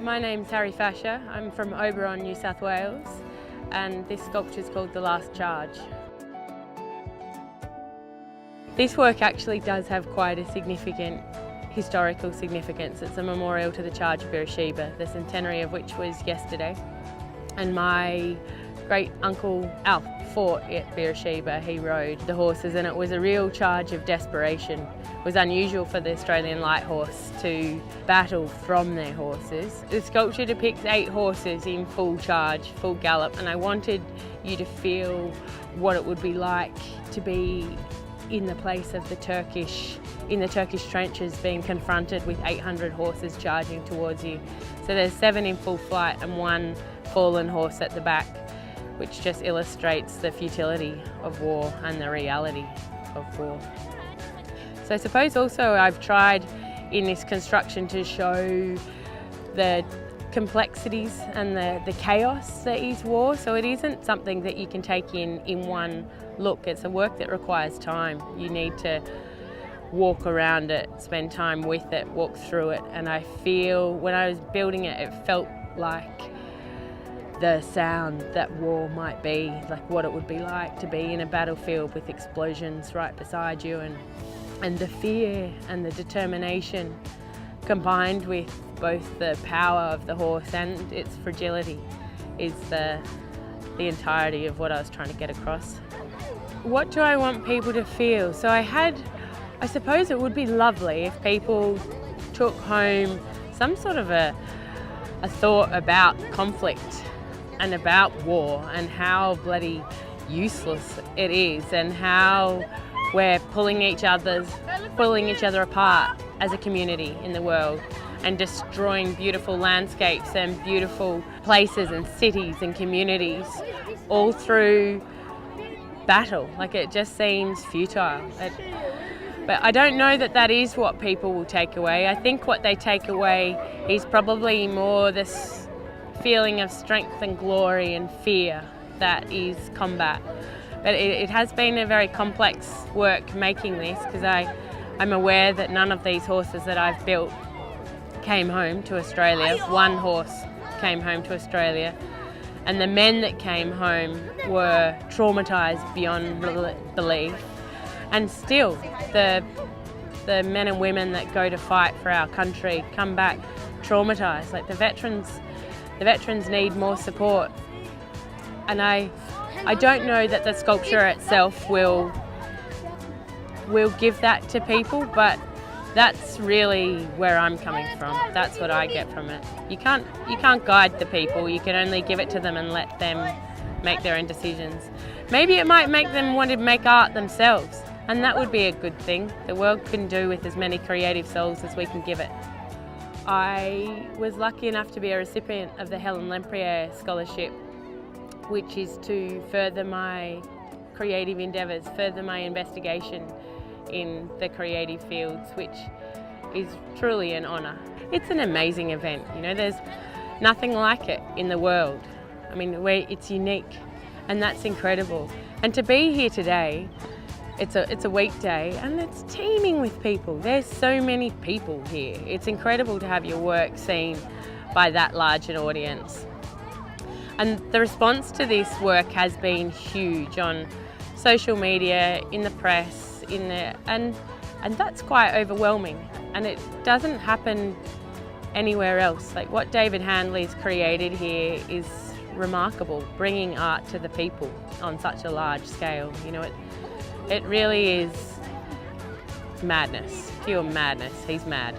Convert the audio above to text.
My name's Harrie Fasher. I'm from Oberon, New South Wales, and this sculpture is called The Last Charge. This work actually does have quite a significant historical significance. It's a memorial to the charge of Beersheba, the centenary of which was yesterday. And my great uncle Alf fought at Beersheba. He rode the horses, and it was a real charge of desperation. It was unusual for the Australian light horse to battle from their horses. The sculpture depicts 8 horses in full charge, full gallop, and I wanted you to feel what it would be like to be in the place of the Turkish trenches, being confronted with 800 horses charging towards you. So there's 7 in full flight and 1 fallen horse at the back, which just illustrates the futility of war and the reality of war. So I suppose also I've tried in this construction to show the complexities and the chaos that is war. So it isn't something that you can take in one look. It's a work that requires time. You need to walk around it, spend time with it, walk through it. And I feel when I was building it, it felt like the sound that war might be, like what it would be like to be in a battlefield with explosions right beside you, and the fear and the determination combined with both the power of the horse and its fragility is the entirety of what I was trying to get across. What do I want people to feel? So I suppose it would be lovely if people took home some sort of a thought about conflict and about war and how bloody useless it is, and how we're pulling each other apart as a community in the world and destroying beautiful landscapes and beautiful places and cities and communities all through battle. Like, it just seems futile. But I don't know that that is what people will take away. I think what they take away is probably more this feeling of strength and glory and fear that is combat. But it has been a very complex work making this, because I'm aware that none of these horses that I've built came home to Australia. 1 horse came home to Australia, and the men that came home were traumatised beyond belief. And still, the men and women that go to fight for our country come back traumatised. Like, the veterans need more support. And I don't know that the sculpture itself will give that to people, but that's really where I'm coming from. That's what I get from it. You can't guide the people. You can only give it to them and let them make their own decisions. Maybe it might make them want to make art themselves, and that would be a good thing. The world can do with as many creative souls as we can give it. I was lucky enough to be a recipient of the Helen Lempriere Scholarship, which is to further my creative endeavours, further my investigation in the creative fields, which is truly an honour. It's an amazing event, you know, there's nothing like it in the world. I mean, it's unique, and that's incredible. And to be here today, it's a weekday and it's teeming with people. There's so many people here. It's incredible to have your work seen by that large an audience. And the response to this work has been huge on social media, in the press, and that's quite overwhelming. And it doesn't happen anywhere else. Like, what David Handley's created here is remarkable, bringing art to the people on such a large scale. You know, it really is madness, pure madness. He's mad.